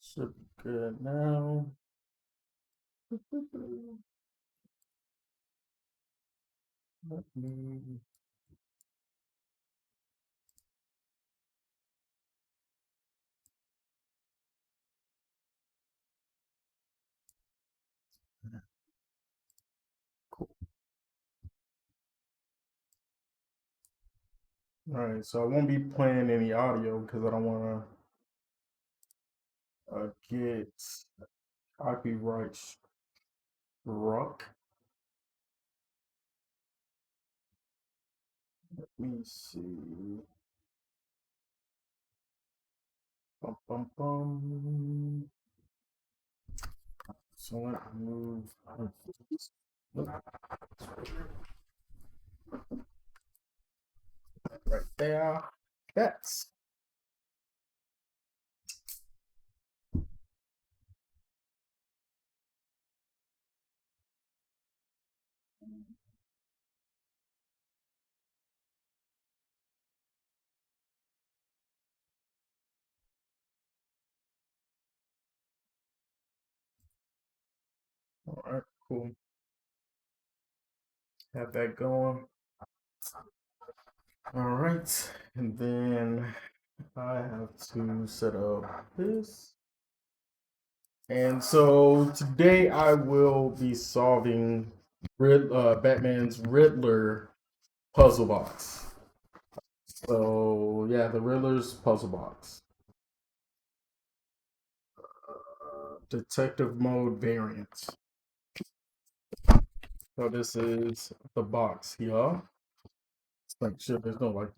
Should be good now. Let me. Cool. All right, so I won't be playing any audio because I don't want to get copyright struck. Let me see. Bum, bum, bum. So let me move. Right there. That's all right. Cool. Have that going. All right, and then I have to set up this. And so today I will be solving Batman's Riddler puzzle box. So yeah, the Riddler's puzzle box. Detective mode variant. So this is the box here. It's like sure there's no like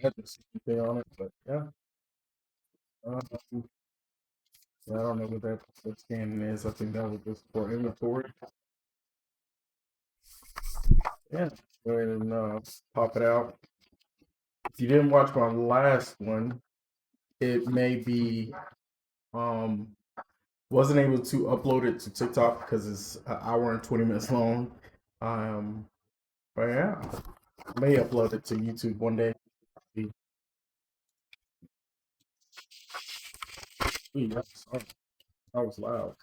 address anything on it, but yeah. Um, I don't know what that scanning is. I think that was just for inventory. Yeah, go ahead and pop it out. If you didn't watch my last one, it may be um wasn't able to upload it to TikTok because it's an hour and 20 minutes long. Um, but yeah, I may upload it to YouTube one day. That was loud.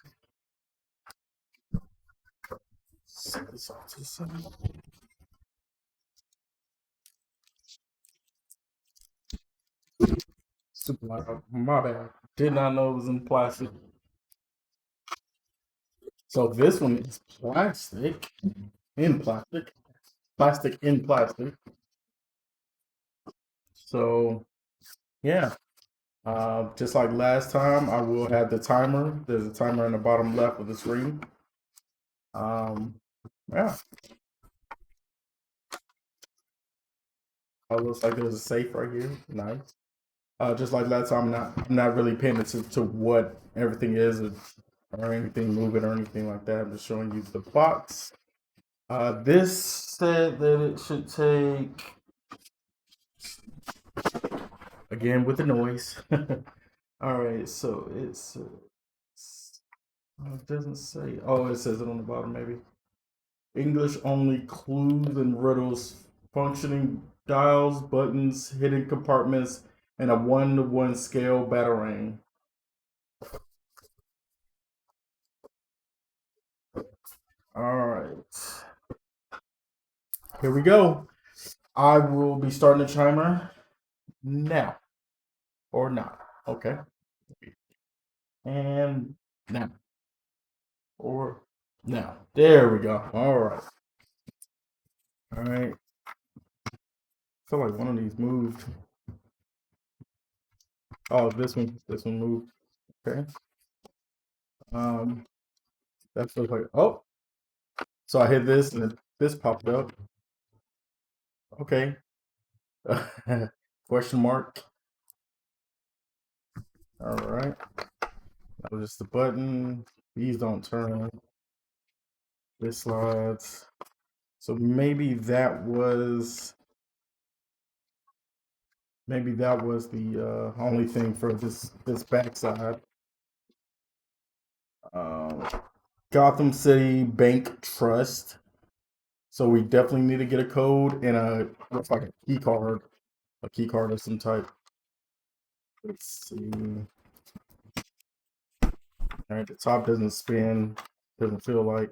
Super loud. My bad. Did not know it was in plastic. So this one is plastic in plastic. Plastic in plastic. So yeah. Just like last time, I will have the timer. There's a timer in the bottom left of the screen. Um, yeah. Oh, looks like there's a safe right here. Nice. Just like last time, I'm not really paying attention to what everything is or anything moving or anything like that. I'm just showing you the box. This said that it should take again with the noise. All right, so it doesn't say. Oh, it says it on the bottom maybe. English only clues and riddles, functioning dials, buttons, hidden compartments, and a 1-to-1 scale batarang. All right. Here we go. I will be starting the timer now. Or not. Okay. And now. Or now. There we go. All right. All right. I feel like one of these moved. Oh, this one moved. Okay. Um, that feels like oh. So I hit this and this popped up. Okay. Question mark. All right. That was just the button. These don't turn. This slides. So maybe that was the only thing for this backside. Um, Gotham City Bank Trust. So we definitely need to get a code and looks like a key card of some type. Let's see. All right, the top doesn't spin. Doesn't feel like.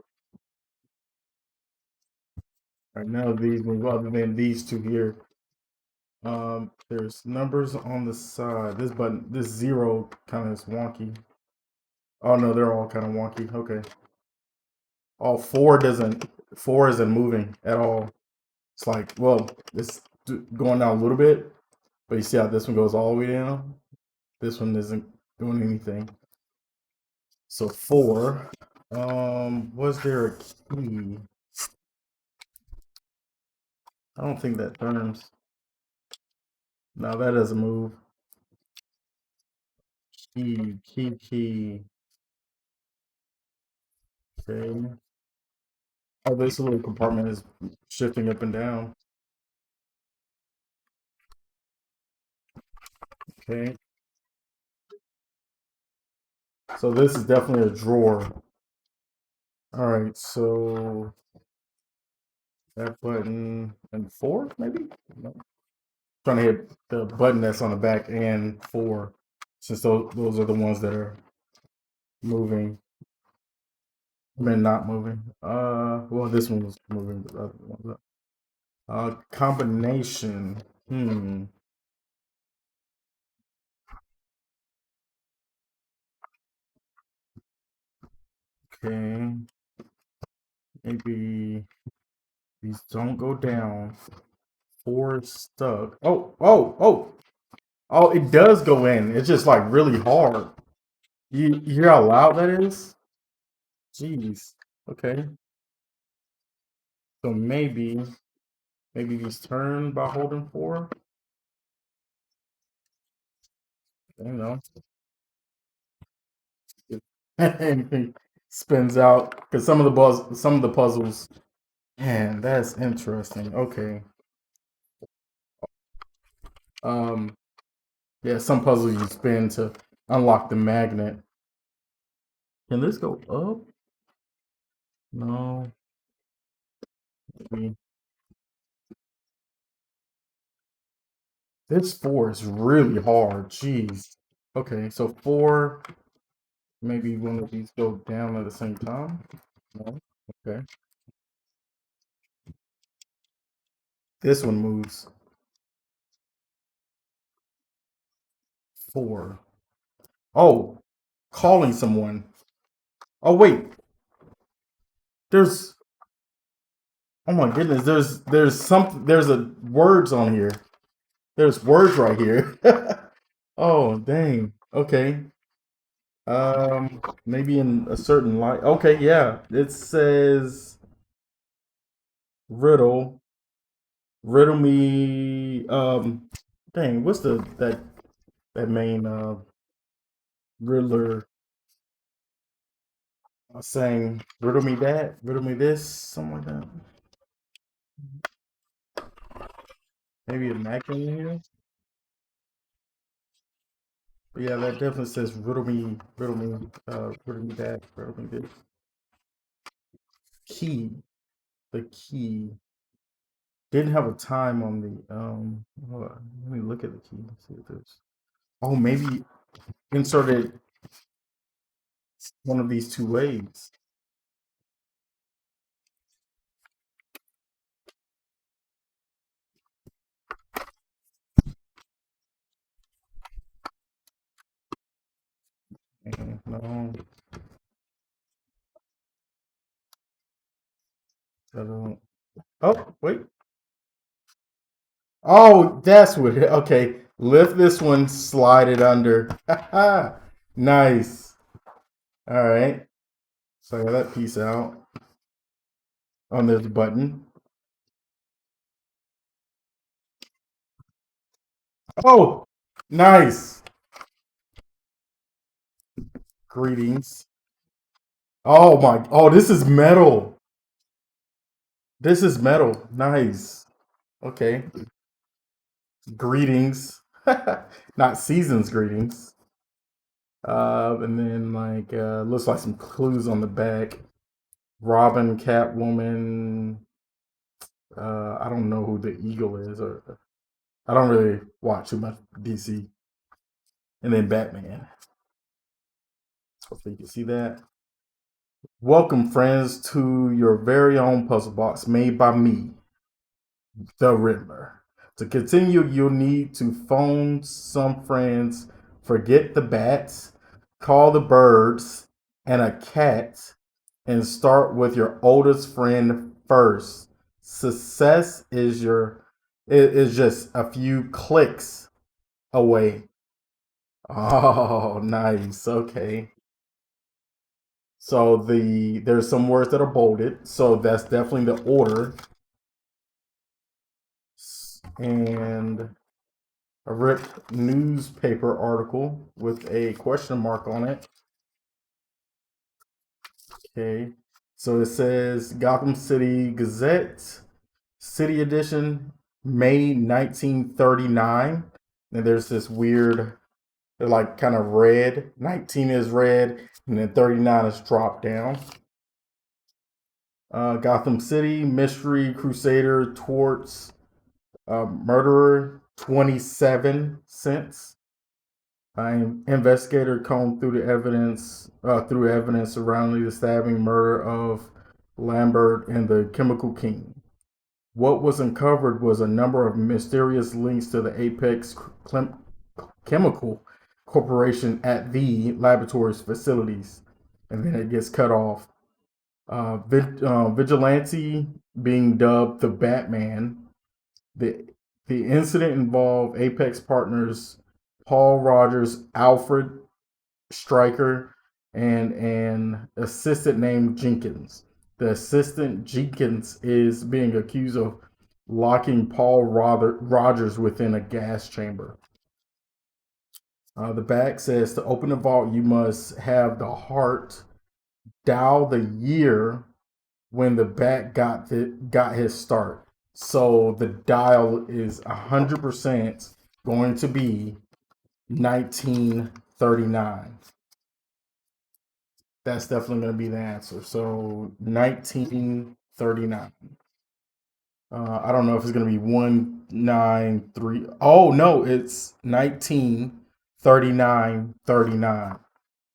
Right now, these move other than these two here. There's numbers on the side. This button, this zero kind of is wonky. Oh no, they're all kind of wonky. Okay. Oh, four isn't moving at all. It's like, well, it's going down a little bit, but you see how this one goes all the way down? This one isn't doing anything. So four. Was there a key? I don't think that turns. No, that doesn't move. Key. Okay. Oh, this little compartment is shifting up and down. Okay. So this is definitely a drawer. All right, so that button and four, maybe? No. Trying to hit the button that's on the back and four, since those are the ones that are moving. I mean, not moving. Well, this one was moving, but the other ones. Combination. Hmm. Okay. Maybe these don't go down. Four is stuck. Oh! It does go in. It's just like really hard. You hear how loud that is? Jeez. Okay. So maybe these turn by holding four. You know, anything spins out because some of the puzzles. Man, that's interesting. Okay. Um. Yeah, some puzzles you spin to unlock the magnet. Can this go up? No. Maybe. This four is really hard. Jeez. Okay, so four. Maybe one of these go down at the same time. No. Okay. This one moves. Four. Oh, calling someone. Oh wait, there's. Oh my goodness, there's a words on here. There's words right here. Oh dang. Okay. Maybe in a certain light. Okay, yeah. It says riddle. Riddle me. Dang. What's that main Riddler saying? Riddle me that. Riddle me this. Something like that. Maybe a Mac in here. But yeah, that definitely says riddle me that, riddle me this. Key. The key. Didn't have a time on the hold on, let me look at the key. See if there's oh maybe inserted one of these two ways. No, I don't. Oh, wait. Oh, that's what it, okay. Lift this one, slide it under. Nice. All right. So I got that piece out. Oh, and there's a button. Oh, nice. Greetings. Oh my. Oh, this is metal. This is metal. Nice. Okay. Greetings. Not seasons greetings. And then like looks like some clues on the back. Robin, Catwoman. I don't know who the Eagle is, or I don't really watch too much DC. and then Batman. Hopefully you can see that. Welcome, friends, to your very own puzzle box made by me, the Riddler. To continue, you'll need to phone some friends, forget the bats, call the birds, and a cat, and start with your oldest friend first. Success is just a few clicks away. Oh, nice. Okay. So there's some words that are bolded, so that's definitely the order. And a ripped newspaper article with a question mark on it. Okay. So it says Gotham City Gazette, City Edition, May 1939. And there's this weird, like kind of red. 19 is red, and then 39 is dropped down. Gotham City, Mystery Crusader, Torts, Murderer, 27 cents. Investigator combed through evidence surrounding the stabbing murder of Lambert and the Chemical King. What was uncovered was a number of mysterious links to the Apex Chemical Corporation at the laboratory's facilities, and then it gets cut off. Vigilante being dubbed the Batman. The the incident involved Apex partners Paul Rogers, Alfred Stryker, and an assistant named Jenkins. The assistant Jenkins is being accused of locking Paul Rogers within a gas chamber. The back says to open the vault, you must have the heart dial the year when the bat got his start. So the dial is 100% going to be 1939. That's definitely going to be the answer. So 1939. I don't know if it's going to be 193. Oh, no, it's 1939.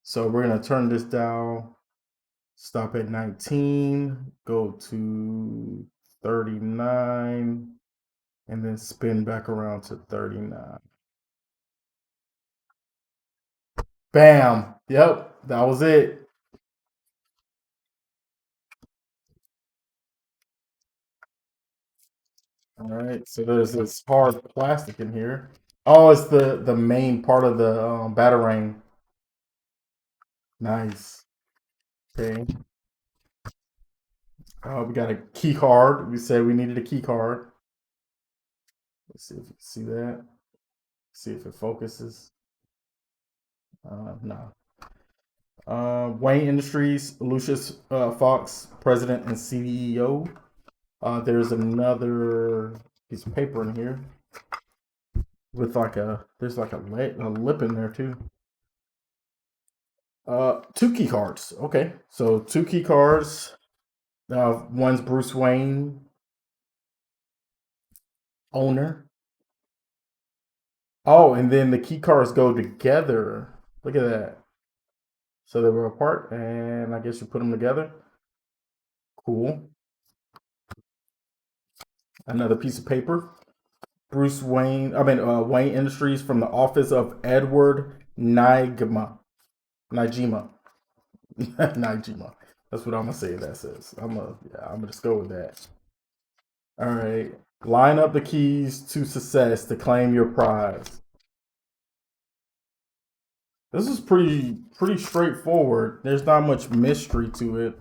So we're going to turn this dial, stop at 19, go to 39, and then spin back around to 39. Bam. Yep, that was it. All right, so there's this hard plastic in here. Oh, it's the main part of the batarang. Nice. Okay. We got a key card. We said we needed a key card. Let's see if you can see that. See if it focuses. No. Wayne Industries, Lucius Fox, President and CEO. There's another piece of paper in here with there's like a lip in there too. Two key cards. Okay, so two key cards. One's Bruce Wayne, owner. Oh, and then the key cards go together. Look at that. So they were apart, and I guess you put them together. Cool. Another piece of paper. Wayne Industries from the office of Edward Nijima. Nijima. That's what I'm gonna say. That says. I'm gonna just go with that. All right. Line up the keys to success to claim your prize. This is pretty straightforward. There's not much mystery to it.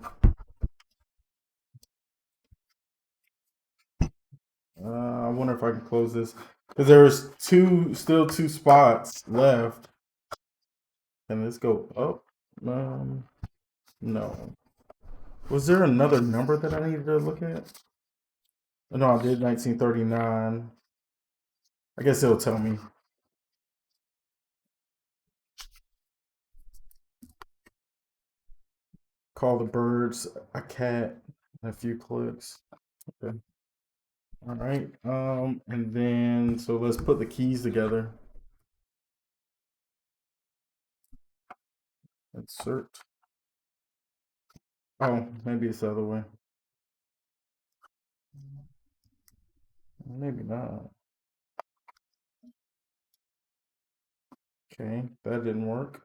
I wonder if I can close this because there's still two spots left. And let's go up. No. Was there another number that I needed to look at? No, I did 1939. I guess it'll tell me. Call the birds, a cat, and a few clicks. Okay. All right. And then so let's put the keys together. Insert. Oh, maybe it's the other way. Maybe not. Okay, that didn't work.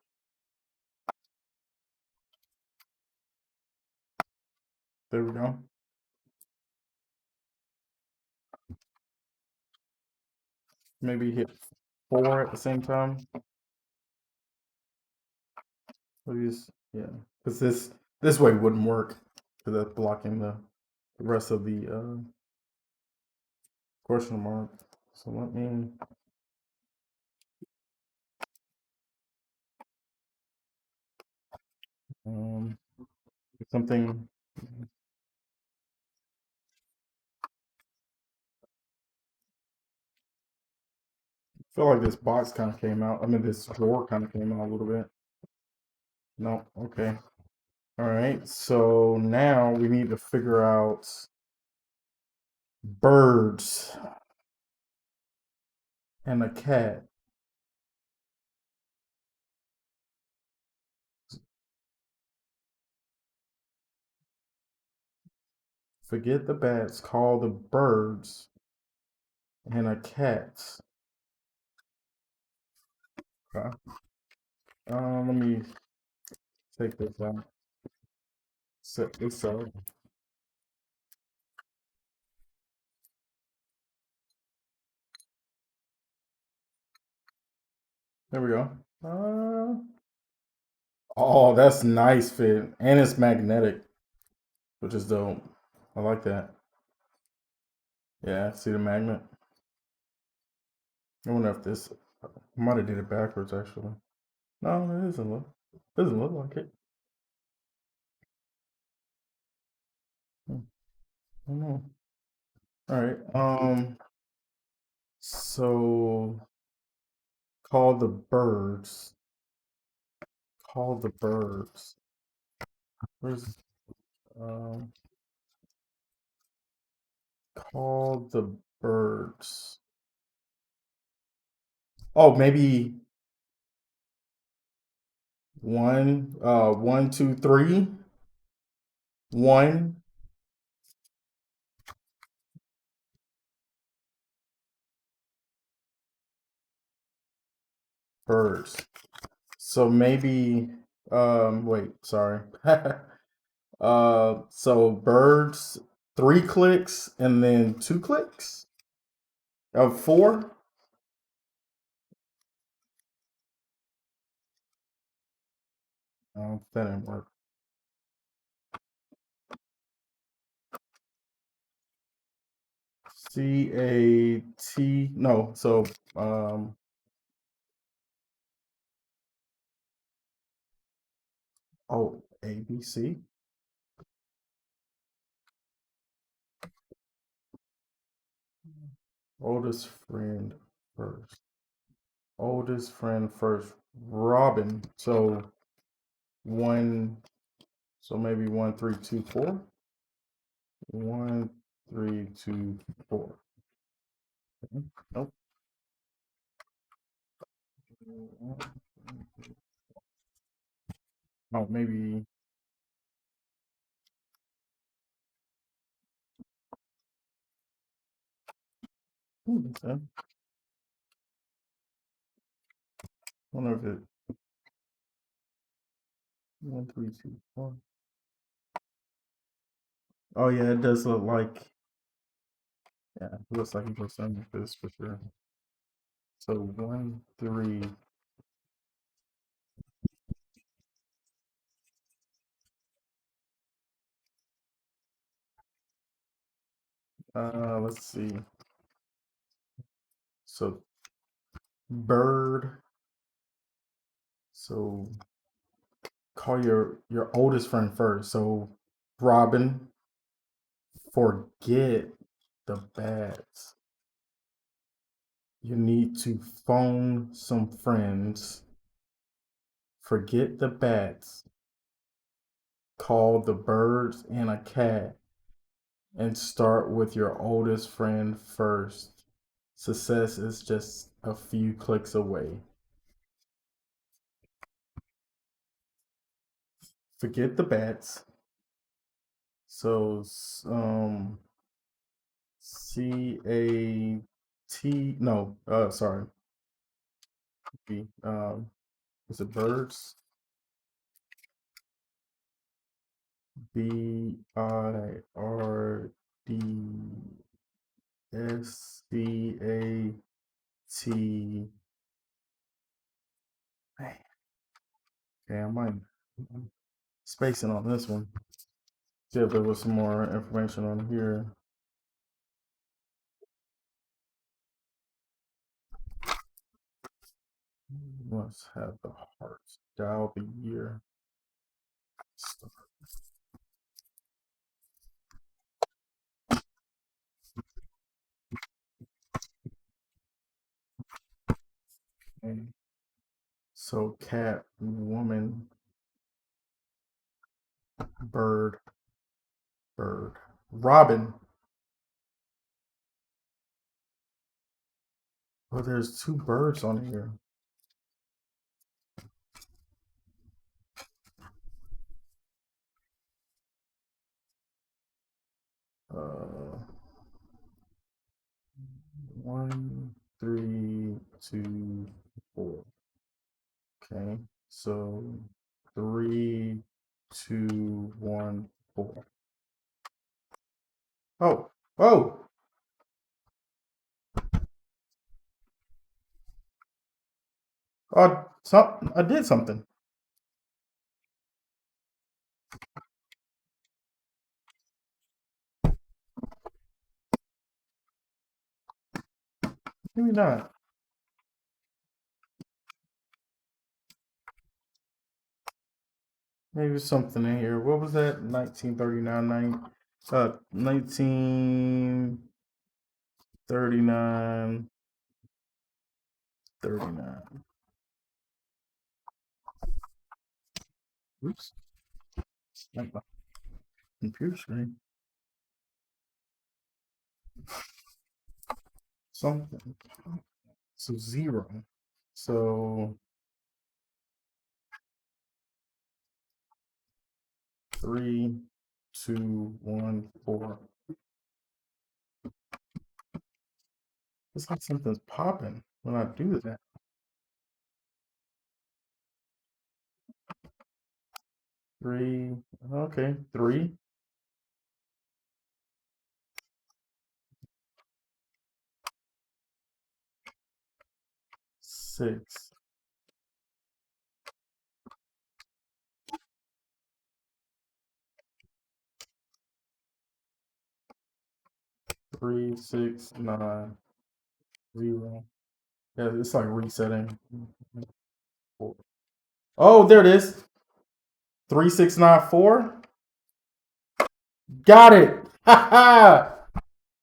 There we go. Maybe hit 4 at the same time. Please, yeah, because this way wouldn't work because that's blocking the rest of the question mark. So let me um something. I feel like this box kind of came out. I mean, this drawer kind of came out a little bit. No, okay. All right. So now we need to figure out birds and a cat. Forget the bats. Call the birds and a cat. Okay. Let me take this out. Set this up. There we go. Oh, that's nice fit, and it's magnetic, which is dope. I like that. Yeah, see the magnet. I wonder if this. I might have did it backwards actually. No, it doesn't look like it. I don't know. All right. So call the birds. Call the birds. Where's um? Call the birds. Oh, maybe one. One, two, three. One birds. So maybe. Wait. Sorry. So birds, 3 clicks and then 2 clicks of 4. Oh, that didn't work. CAT. No. So um. Oh, ABC. Oldest friend first. Oldest friend first. Robin. So one. So maybe 1, 3, 2, 4. 1, 3, 2, 4. Nope. Oh, maybe. Okay. Wonder if it 1, 3, 2, 4. Oh yeah, it does look like, yeah, it looks like it goes something like this for sure. So 1, 3. Let's see. So bird. So call your oldest friend first. So Robin, forget the bats. You need to phone some friends. Forget the bats. Call the birds and a cat and start with your oldest friend first. Success is just a few clicks away. Forget the bats. So CAT, no, sorry. Is it birds? BIRDSCAT. Man, okay, I might spacing on this one. See if there was some more information on here. Must have the heart. Dial the year. Okay. So cat, woman, bird, bird. Robin. Oh, there's two birds on here. Uh, 1, 3, 2, 4. Okay, so 3, 2, 1, 4. Oh, oh! I did something. Maybe not. Maybe something in here. What was that? 1939, 1939, 39. Oops. Like my computer screen. Something. So 0. So 3, 2, 1, 4. It's like something's popping when I do that. 3. Okay. 3, 6. 3, 6, 9, 0. Yeah, it's like resetting. 4. Oh, there it is. 3694. Got it. Ha ha.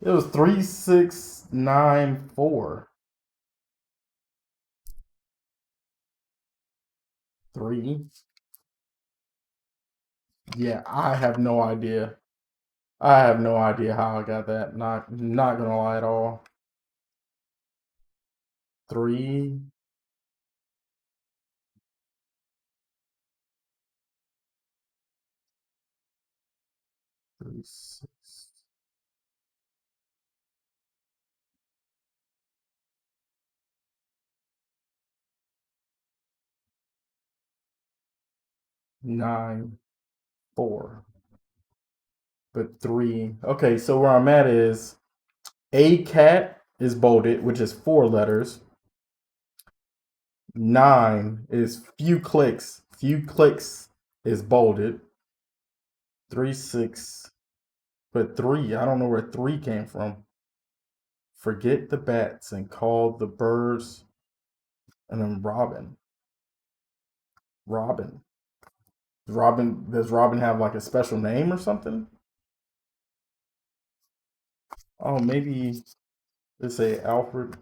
It was 3694. 3. Yeah, I have no idea. I have no idea how I got that. Not gonna lie at all. 3. 36. 9, 4. But 3. Okay, so where I'm at is a cat is bolded, which is 4 letters. 9 is few clicks. Few clicks is bolded. 3, 6. But 3, I don't know where 3 came from. Forget the bats and call the birds. And then Robin. Robin. Does Robin have like a special name or something? Oh, maybe let's say Alfred.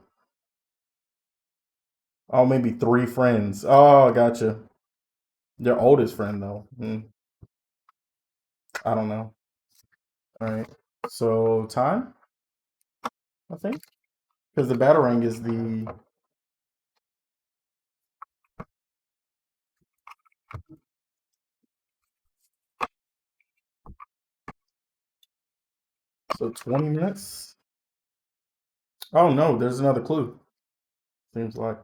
Oh, maybe 3 friends. Oh, gotcha. Their oldest friend though. I don't know. All right. So time, I think, because the batarang is the. So 20 minutes. Oh no, there's another clue. Seems like.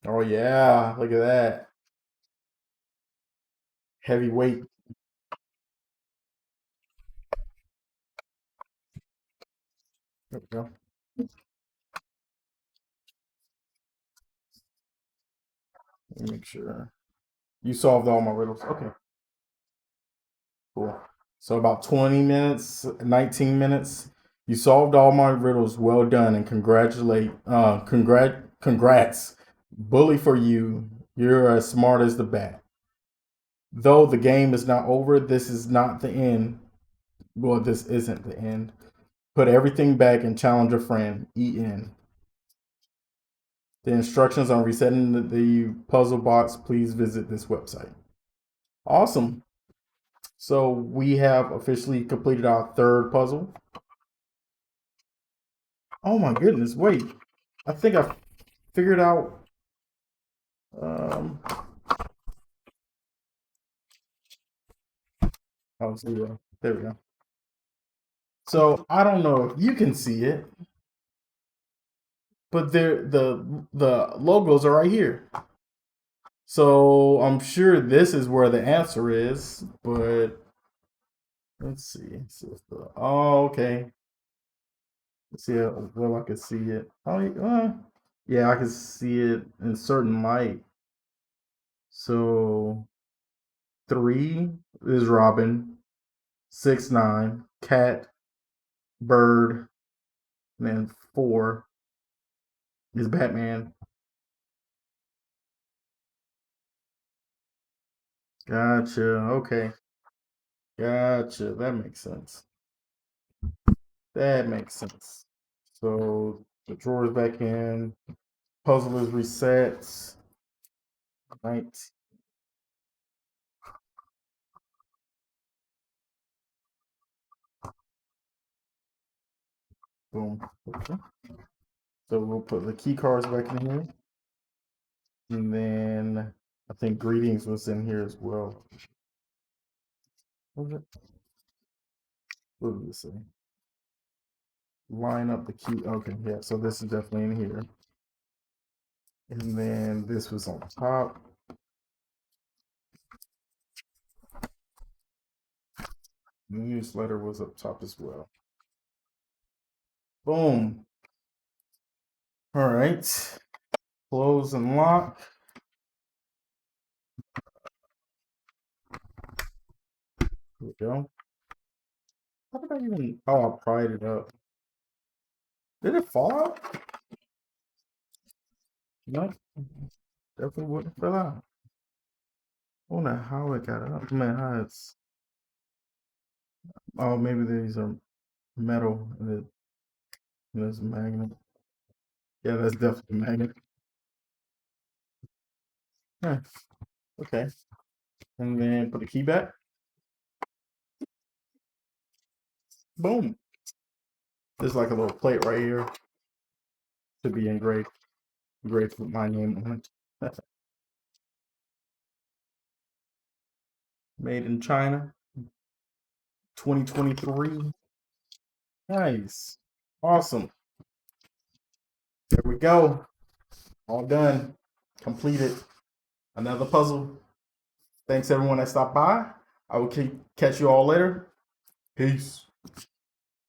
Oh yeah, look at that. Heavyweight. There we go. Let me make sure. You solved all my riddles. Okay, cool. So about 20 minutes, 19 minutes. You solved all my riddles. Well done and congrats. Bully for you. You're as smart as the bat. Though the game is not over, this is not the end. Well, this isn't the end. Put everything back and challenge a friend. EN. The instructions on resetting the puzzle box, please visit this website. Awesome. So we have officially completed our third puzzle. Oh my goodness, wait. I think I figured out oh, zero. There we go. So I don't know if you can see it, but the logos are right here. So I'm sure this is where the answer is, but let's see. Oh, okay. Let's see how well I can see it. Oh, yeah, I can see it in certain light. So 3 is Robin, 6 9 cat, bird, and then 4 is Batman. Gotcha. Okay. Gotcha. That makes sense. That makes sense. So the drawer is back in. Puzzle is reset. Right. Boom. Okay. So we'll put the key cards back in here. And then I think greetings was in here as well. What did it say? Line up the key. Okay, yeah. So this is definitely in here. And then this was on top. The newsletter was up top as well. Boom. All right. Close and lock. Here we go. How did I even? Oh, I pried it up. Did it fall out? No, definitely wouldn't fell out. I wonder how it got up. Man, how it's. Oh, maybe these are metal and there's a magnet. Yeah, that's definitely a magnet. Yeah, okay. And then put the key back. Boom. There's like a little plate right here to be engraved with my name on it. Made in China, 2023. Nice. Awesome. There we go. All done. Completed. Another puzzle. Thanks everyone that stopped by. I will catch you all later. Peace.